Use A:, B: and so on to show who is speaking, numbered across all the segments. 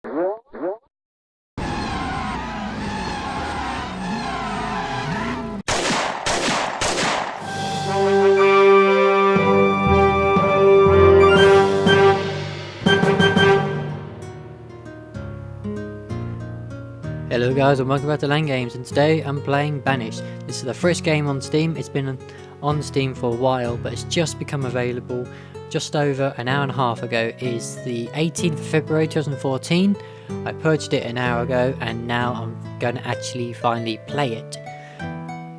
A: Hello guys and welcome back to LanGames, and today I'm playing Banished. This is the first game on Steam. It's been on Steam for a while, but it's just become available just over an hour and a half ago. It is the 18th of February 2014. I purchased it an hour ago and now I'm going to actually finally play it.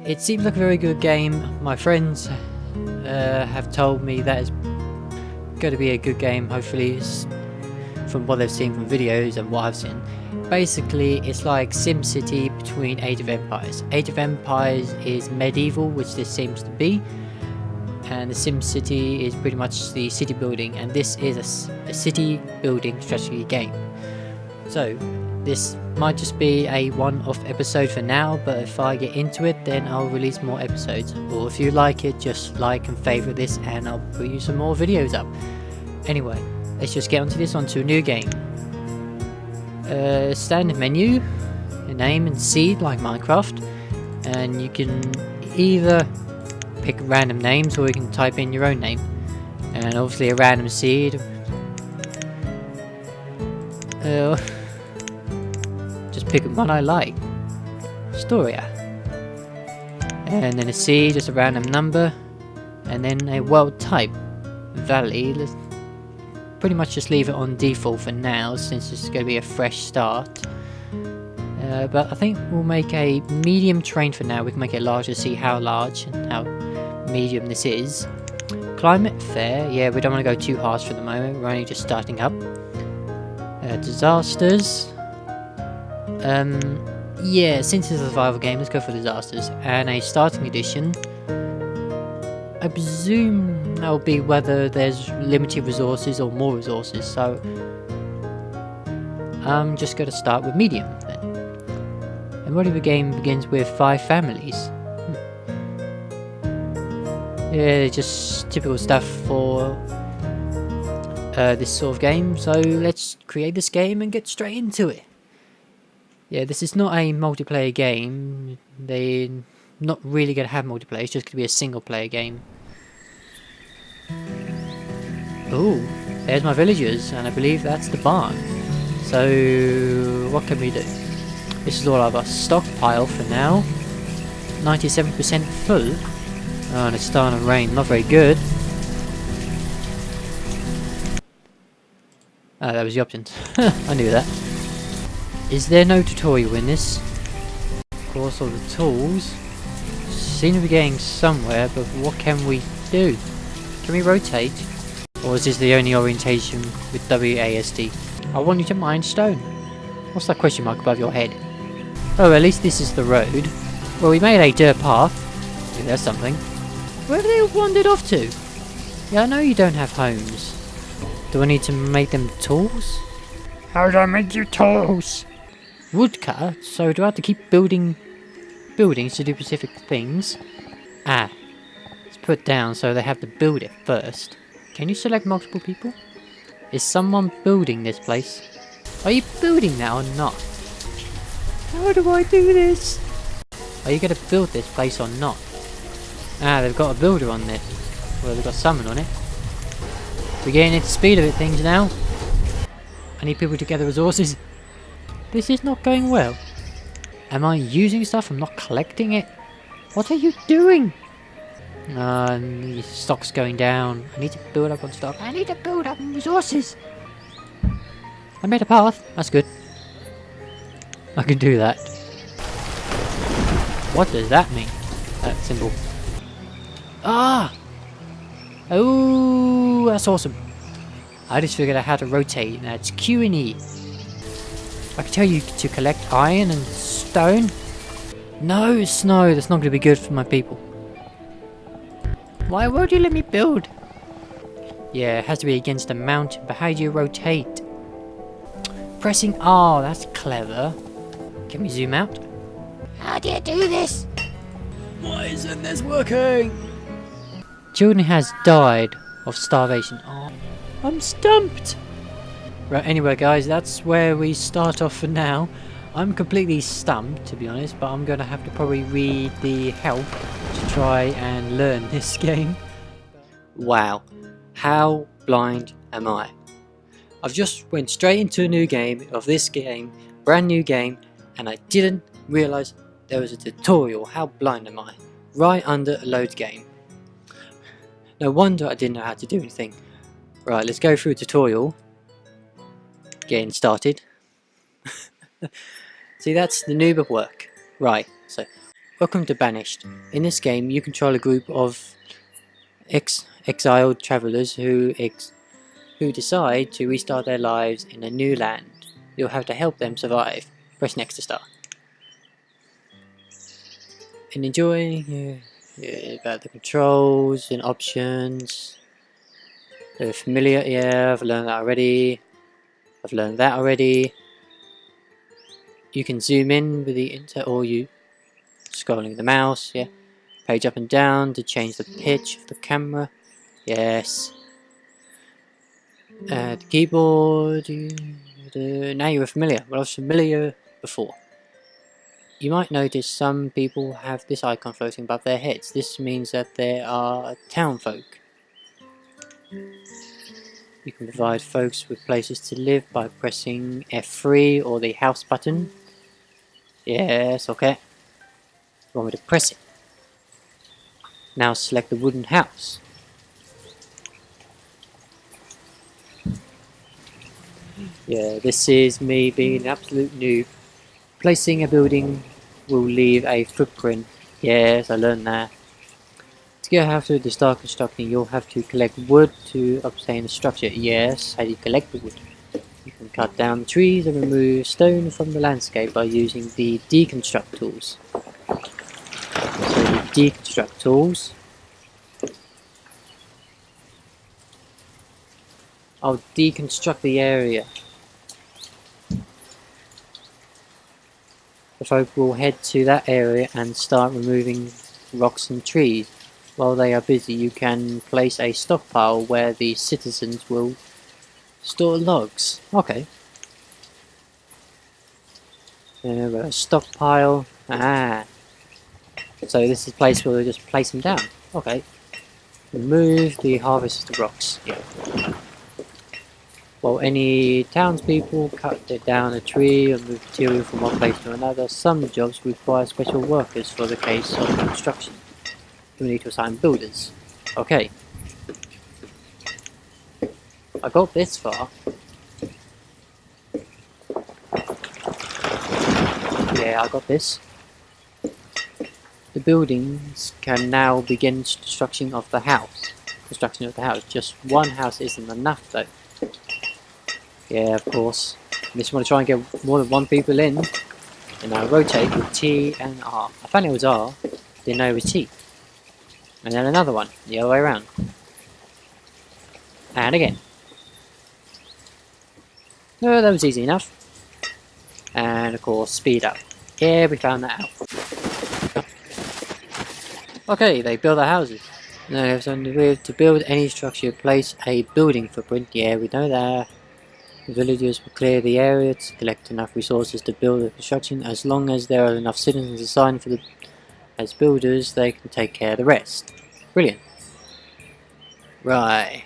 A: It seems like a very good game. My friends have told me that it's going to be a good game, hopefully, from what they've seen from videos and what I've seen. Basically, it's like SimCity between Age of Empires. Age of Empires is medieval, which this seems to be, and the SimCity is pretty much the city building, and this is a city building strategy game. So this might just be a one-off episode for now, but if I get into it, then I'll release more episodes. Or if you like it, just like and favourite this and I'll put you some more videos up. Anyway, let's just get onto a new game. Standard menu, a name and seed like Minecraft, and you can either pick random names or you can type in your own name, and obviously a random seed. Just pick one I like, Storia, and then a seed, just a random number, and then a world type, Valley. Let's pretty much just leave it on default for now, since it's going to be a fresh start. But I think we'll make a medium terrain for now. We can make it larger, see how large and how medium this is. Climate fair, yeah, we don't want to go too harsh for the moment, we're only just starting up. Disasters, yeah, since it's a survival game, let's go for disasters. And a starting edition, I presume that'll be whether there's limited resources or more resources, so I'm just going to start with medium then. And what if the game begins with 5 families? Yeah, just typical stuff for this sort of game, so let's create this game and get straight into it. Yeah, this is not a multiplayer game. They're not really going to have multiplayer, it's just going to be a single player game. Oh, there's my villagers, and I believe that's the barn. So, what can we do? This is all of our stockpile for now. 97% full. Oh, and it's starting to rain, not very good. Oh, that was the options. I knew that. Is there no tutorial in this? Of course, all the tools seem to be getting somewhere, but what can we do? Can we rotate? Or is this the only orientation with WASD? I want you to mine stone. What's that question mark above your head? Oh, at least this is the road. Well, we made a dirt path. Maybe that's something. Where have they all wandered off to? Yeah, I know you don't have homes. Do I need to make them tools? How do I make you tools? Woodcutter? So do I have to keep building buildings to do specific things? Ah. Put down so they have to build it first. Can you select multiple people? Is someone building this place? Are you building that or not? How do I do this? Are you going to build this place or not? Ah, they've got a builder on it. Well, they've got someone on it. We're getting into speed of it things now. I need people to gather resources. This is not going well. Am I using stuff? I'm not collecting it. What are you doing? Stock's going down. I need to build up on stock. I need to build up on resources. I made a path. That's good. I can do that. What does that mean? That symbol. Ah! Oh, that's awesome. I just figured out how to rotate. Now it's Q and E. I can tell you to collect iron and stone. No, snow. That's not going to be good for my people. Why won't you let me build? Yeah, it has to be against a mountain, but how do you rotate? Pressing R, that's clever. Can we zoom out? How do you do this? Why isn't this working? Children has died of starvation. Oh, I'm stumped. Right, anyway guys, that's where we start off for now. I'm completely stumped, to be honest, but I'm going to have to probably read the help to try and learn this game. Wow, how blind am I? I've just went straight into a new game of this game, brand new game, and I didn't realise there was a tutorial. How blind am I? Right under a load game. No wonder I didn't know how to do anything. Right, let's go through a tutorial. Getting started. See, that's the noob of work. Right, so welcome to Banished. In this game you control a group of exiled travellers who decide to restart their lives in a new land. You'll have to help them survive. Press next to start. And enjoy about the controls and options. They're familiar, yeah, I've learned that already. You can zoom in with the or you scrolling the mouse, yeah. Page up and down to change the pitch of the camera, yes. The keyboard, now you're familiar. Well, I was familiar before. You might notice some people have this icon floating above their heads. This means that they are town folk. You can provide folks with places to live by pressing F3 or the house button. Yes, okay. You want me to press it. Now select the wooden house. Yeah, this is me being an absolute noob. Placing a building will leave a footprint. Yes, I learned that. To get how to start constructing, you'll have to collect wood to obtain the structure. Yes, how do you collect the wood? You can cut down trees and remove stone from the landscape by using the deconstruct tools. So the deconstruct tools. I'll deconstruct the area. The folk will head to that area and start removing rocks and trees. While they are busy, you can place a stockpile where the citizens will store logs. Okay. A stockpile. Ah. So this is a place where we just place them down. Okay. Remove the harvested rocks. Yeah. While any townspeople cut down a tree or move material from one place to another, some jobs require special workers for the case of construction. You need to assign builders. Okay. I got this far. Yeah, I got this. The buildings can now begin construction of the house. Just one house isn't enough though. Yeah, of course. I just want to try and get more than one people in. And I rotate with T and R. I found it was R, didn't know it was T. And then another one, the other way around. And again. Oh, that was easy enough. And of course, speed up. Yeah, we found that out. Okay, they build their houses. Now, to build any structure, place a building footprint. Yeah, we know that. The villagers will clear the area to collect enough resources to build the construction. As long as there are enough citizens assigned as builders, they can take care of the rest. Brilliant. Right.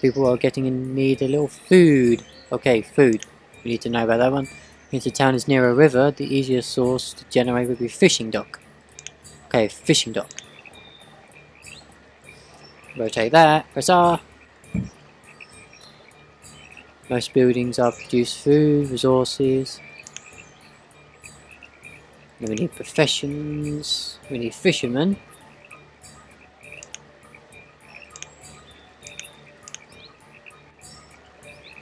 A: People are getting in need a little food. Okay, food. We need to know about that one. Since the town is near a river, the easiest source to generate would be fishing dock. Okay, fishing dock. Rotate that. Press R. Most buildings are produce food, resources. Then we need professions. We need fishermen.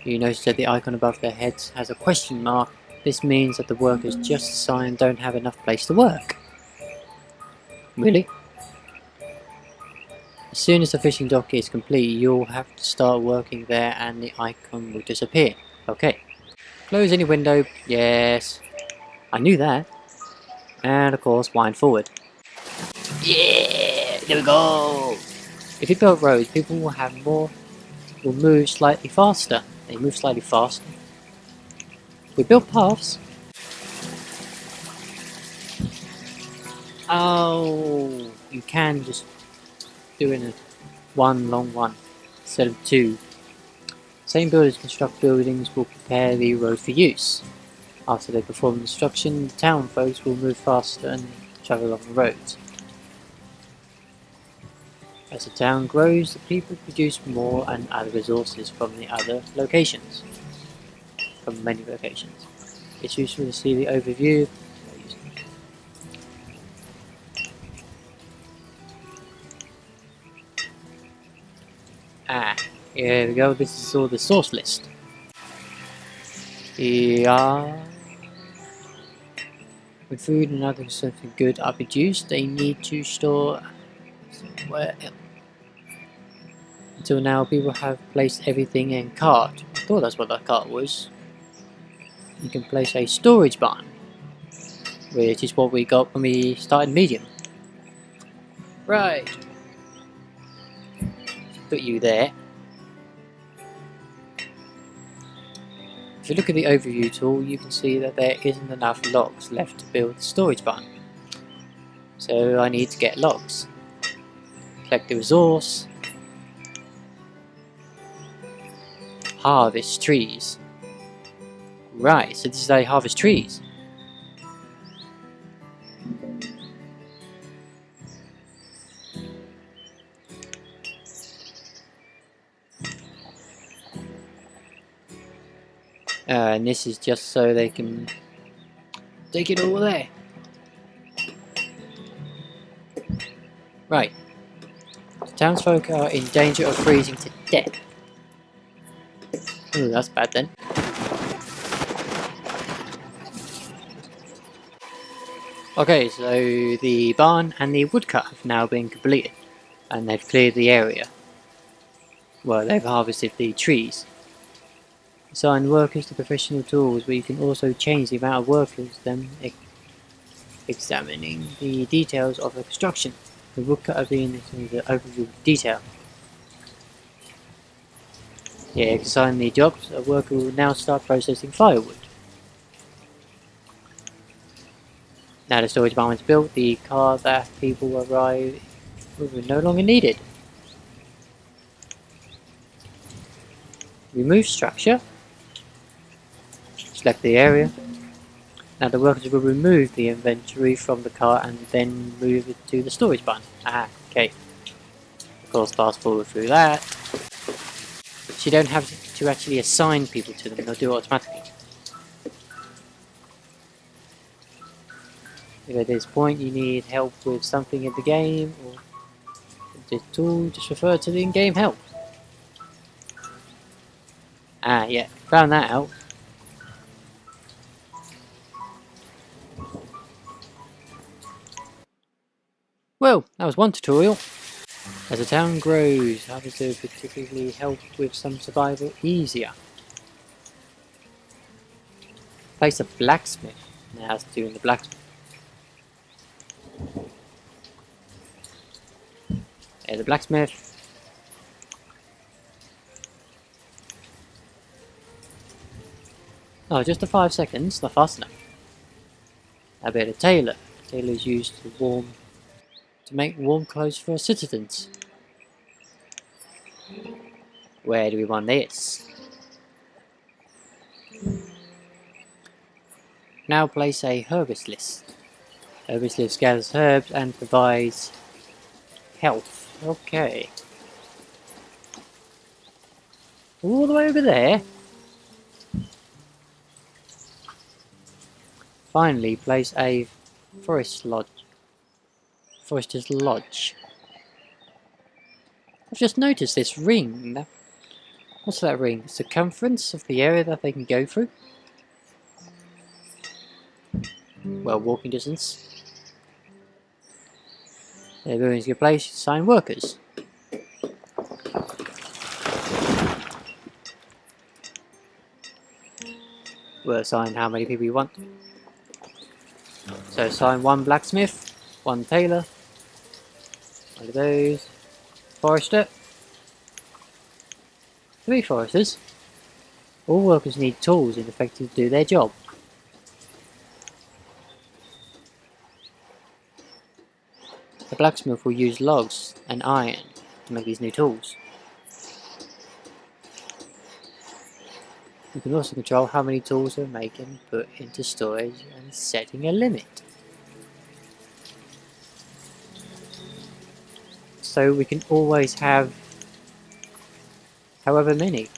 A: You notice that the icon above their heads has a question mark. This means that the workers just assigned don't have enough place to work. Really? As soon as the fishing dock is complete, you'll have to start working there and the icon will disappear. Okay. Close any window. Yes. I knew that. And of course, wind forward. Yeah! There we go! If you build roads, people will move slightly faster. They move slightly faster. We built paths. Oh, you can just do it in one long one instead of two. Same builders construct buildings will prepare the road for use. After they perform construction, the town folks will move faster and travel along the roads. As the town grows, the people produce more and other resources from the other locations. From many locations. It's useful to see the overview. Here we go, this is all the source list. Yeah. When food and other something good are produced, they need to store somewhere else. Until now, people have placed everything in cart. I thought that's what that cart was. You can place a storage barn, which is what we got when we started medium. Right. Put you there. If you look at the overview tool, you can see that there isn't enough logs left to build the storage barn. So I need to get logs. Collect the resource. Harvest trees. Right, so this is how you harvest trees. And this is just so they can take it all there. Right. The townsfolk are in danger of freezing to death. Ooh, that's bad then. Okay, so the barn and the woodcut have now been completed. And they've cleared the area. Well, they've harvested the trees. Assign workers to professional tools, but you can also change the amount of workers, then examining the details of the construction. The woodcut of the overview detail. Yeah, you can assign the jobs. A worker will now start processing firewood. Now the storage barn is built, the car that people arrive will no longer needed. Remove structure. Select the area. Now the workers will remove the inventory from the car and then move it to the storage barn. Okay. Of course, fast forward through that. So you don't have to actually assign people to them, they'll do it automatically. If at this point you need help with something in the game or the tool, just refer to the in-game help. Yeah, found that out. Well, that was one tutorial. As the town grows, how does it particularly help with some survival easier? Place a blacksmith. Now it's doing the blacksmith. There's a blacksmith. Oh, just the 5 seconds, not fast enough. A bit of tailor. Tailor is used to make warm clothes for citizens. Where do we want this? Now place a herbist list. Herbist list gathers herbs and provides health. Okay. All the way over there. Finally, place a forester's lodge. I've just noticed this ring. What's that ring? Circumference of the area that they can go through? Well, walking distance. They're going to place assign workers. We'll assign how many people you want. So assign one blacksmith, one tailor, one of those, forester, 3 foresters, All workers need tools in effect to do their job. The blacksmith will use logs and iron to make these new tools. You can also control how many tools are made and put into storage and setting a limit. So we can always have however many.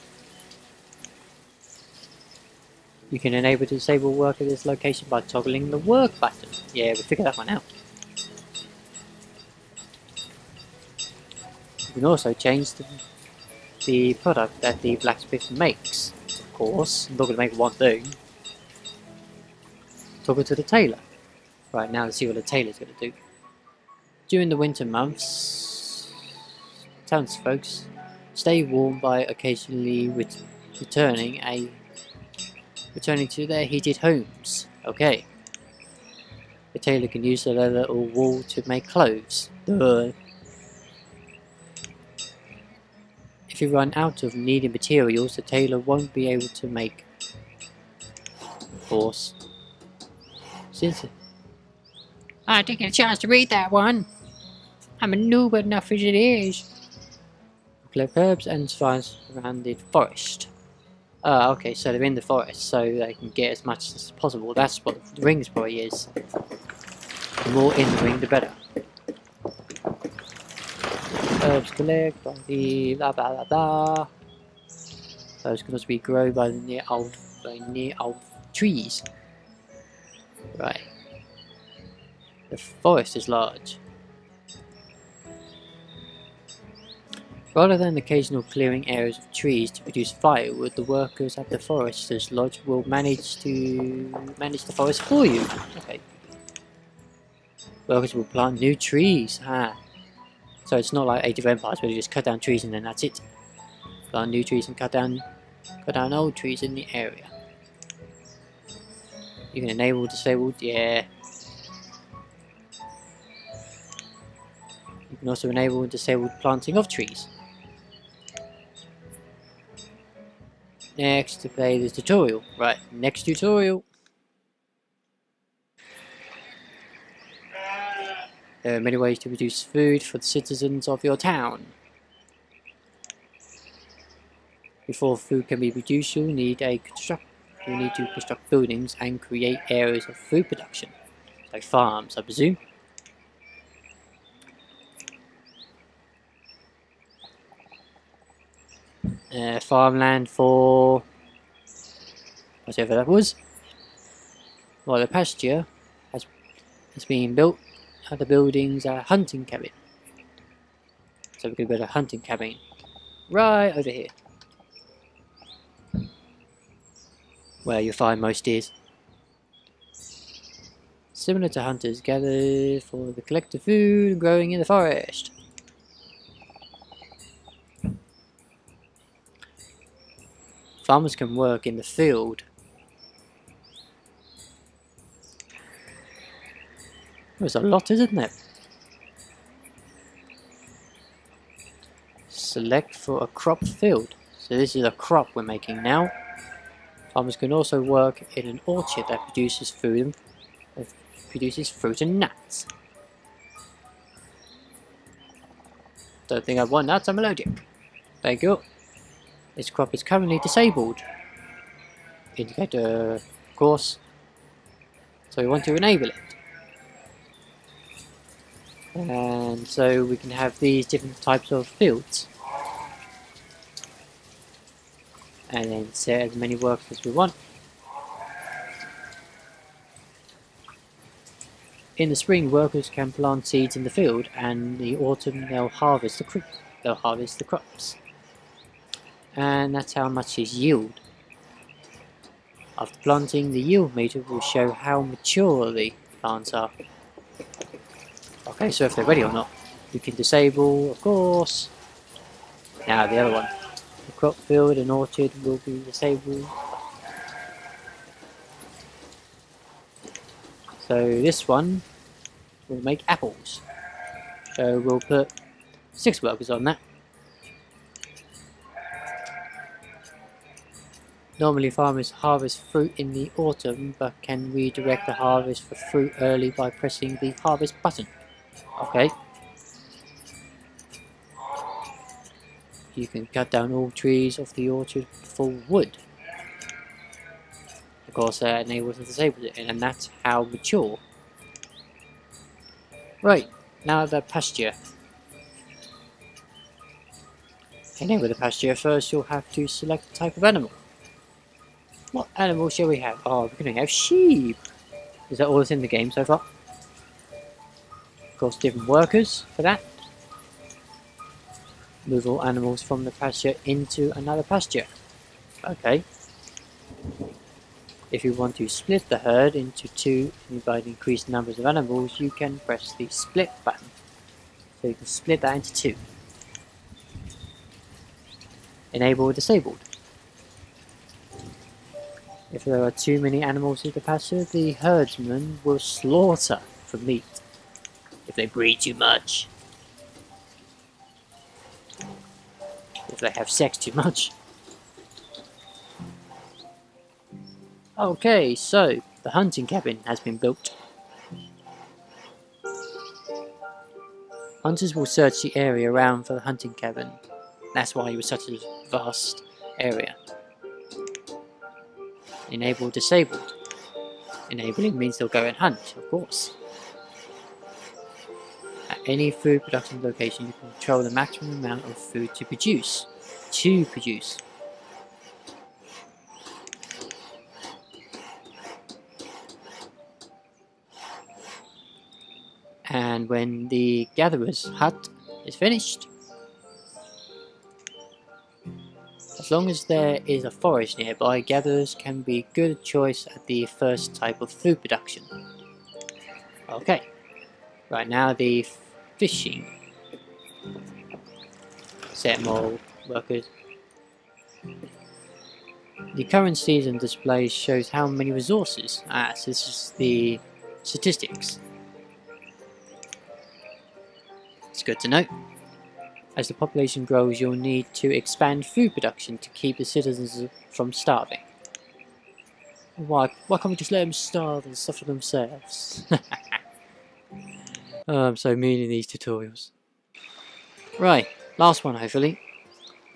A: You can enable to disable work at this location by toggling the work button. Yeah, we figured that one out. You can also change the product that the blacksmith makes. Of course, I'm not going to make one thing. Toggle to the tailor. Right, now let's see what the tailor's going to do. During the winter months, townsfolk stay warm by occasionally returning to their heated homes. Okay. The tailor can use the leather or wool to make clothes. Duh. If you run out of needed materials, the tailor won't be able to make. Of course. Since I didn't get a chance to read that one. I'm a noob enough as it is. Collect herbs and spices around the forest. Okay, so they're in the forest, so they can get as much as possible. That's what the ring's probably is. The more in the ring, the better. Herbs collect by the blah blah blah blah. Those can also be grown by near old trees. Right. The forest is large. Rather than occasional clearing areas of trees to produce firewood, the workers at the forester's lodge will manage the forest for you. Okay. Workers will plant new trees. So it's not like Age of Empires where you just cut down trees and then that's it. Plant new trees and cut down old trees in the area. You can enable disabled, yeah. You can also enable disabled planting of trees. Next, to play this tutorial. Right, next tutorial. There are many ways to produce food for the citizens of your town. Before food can be produced, you'll need to construct buildings and create areas of food production, like farms, I presume. Farmland for whatever that was. While the pasture has been built, the buildings are hunting cabin. So we could build a hunting cabin right over here, where you'll find most deers. Similar to hunters gather for the collective food growing in the forest. Farmers can work in the field. There's a lot, isn't there? Select for a crop field. So this is a crop we're making now. Farmers can also work in an orchard that produces fruit and nuts. Don't think I want nuts, I'm allergic. Thank you. This crop is currently disabled. Indicator, of course. So we want to enable it. And so we can have these different types of fields. And then set as many workers as we want. In the spring, workers can plant seeds in the field, and in the autumn they'll harvest the crops. And that's how much is yield. After planting, the yield meter will show how mature the plants are. Okay, so if they're ready or not. We can disable, of course. Now the other one. The crop field and orchard will be disabled. So this one will make apples. So we'll put 6 workers on that. Normally farmers harvest fruit in the autumn, but can we direct the harvest for fruit early by pressing the harvest button? Okay. You can cut down all trees of the orchard for wood. Of course, that enables and disables it, and that's how mature. Right, now the pasture. Enable the pasture. First, you'll have to select the type of animal. What animal shall we have? Oh, we're going to have sheep. Is that all that's in the game so far? Of course, different workers for that. Move all animals from the pasture into another pasture. Okay. If you want to split the herd into two and by increased numbers of animals, you can press the split button. So you can split that into two. Enable or disabled. If there are too many animals in the pasture, the herdsman will slaughter for meat. If they breed too much. If they have sex too much. Okay, so the hunting cabin has been built. Hunters will search the area around for the hunting cabin. That's why it was such a vast area. Enable disabled. Enabling means they'll go and hunt, of course. At any food production location, you can control the maximum amount of food to produce. And when the gatherer's hut is finished, as long as there is a forest nearby, gatherers can be a good choice at the first type of food production. Okay, right now the fishing. Set more workers. The current season display shows how many resources. So this is the statistics. It's good to know. As the population grows, you'll need to expand food production to keep the citizens from starving. Why can't we just let them starve and suffer themselves? Oh, I'm so mean in these tutorials. Right, last one hopefully.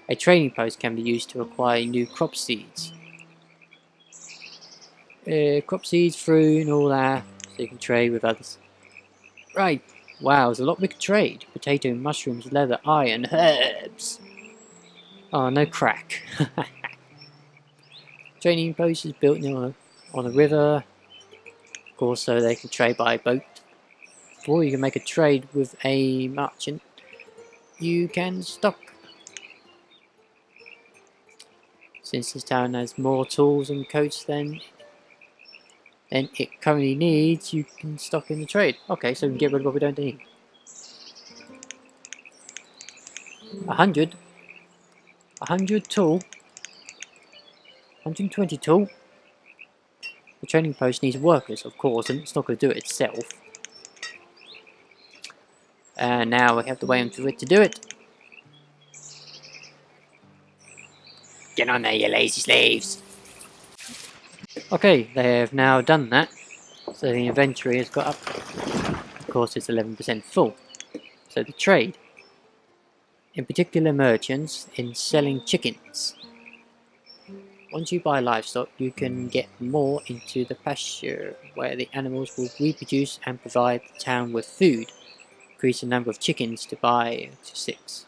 A: A trading post can be used to acquire new crop seeds. Crop seeds, fruit and all that, so you can trade with others. Right, wow, there's a lot we can trade. Potato, mushrooms, leather, iron, herbs. Oh, no crack. Trading post is built on a river, of course, so they can trade by boat. Or you can make a trade with a merchant. You can stock. Since this town has more tools and coats than it currently needs, you can stock in the trade. Okay, so we can get rid of what we don't need. 100 tool, 120 tool. The trading post needs workers, of course, and it's not going to do it itself. And now we have to wait for it to do it. Get on there, you lazy slaves! Okay, they have now done that. So the inventory has got up. Of course, it's 11% full. So the trade. In particular, merchants in selling chickens. Once you buy livestock, you can get more into the pasture, where the animals will reproduce and provide the town with food. Increase the number of chickens to buy to 6.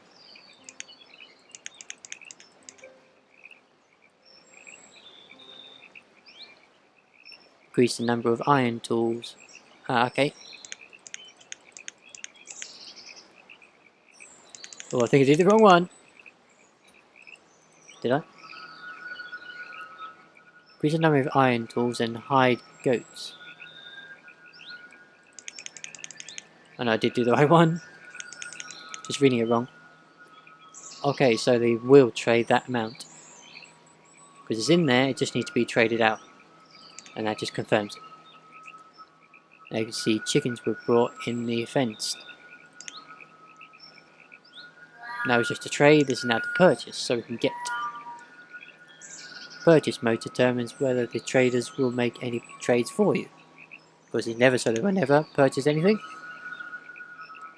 A: Increase the number of iron tools. Okay. Oh, I think I did the wrong one. Did I? Increase the number of iron tools and hide goats. Oh no, I did do the right one. Just reading it wrong. Okay, so they will trade that amount. Because it's in there, it just needs to be traded out. And that just confirms it. Now you can see chickens were brought in the fence. Now it's just to trade, this is now to purchase, so we can get purchase mode determines whether the traders will make any trades for you. Because it never said they will never purchase anything.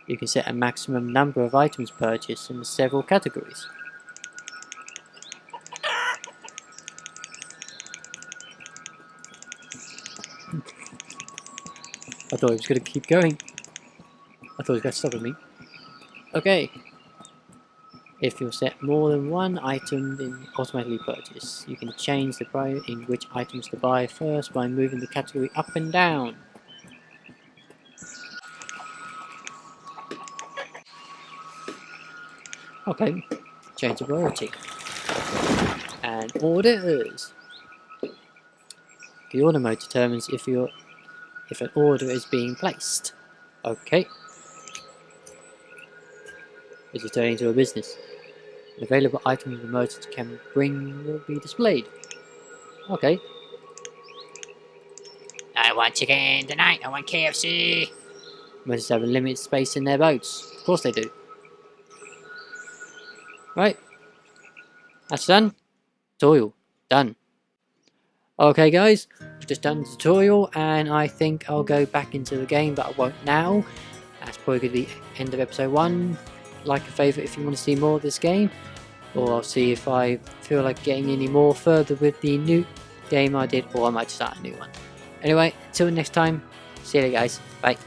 A: You can set a maximum number of items purchased in several categories. I thought it was going to keep going. I thought it was going to stop at me. Okay. If you set more than one item, then automatically purchase. You can change the price in which items to buy first by moving the category up and down. Okay. Change the priority. And orders. The order mode determines if an order is being placed. Okay. It's turning into a business. The available items the merchant can bring will be displayed. Okay.
B: I want chicken tonight. I want KFC.
A: Merchants have a limited space in their boats. Of course they do. Right. That's done. Tutorial. Done. Okay guys, just done the tutorial and I think I'll go back into the game, but I won't now. That's probably going to be the end of episode 1. Like and favourite if you want to see more of this game, or I'll see if I feel like getting any more further with the new game I did, or I might start a new one. Anyway, until next time, see you guys, bye.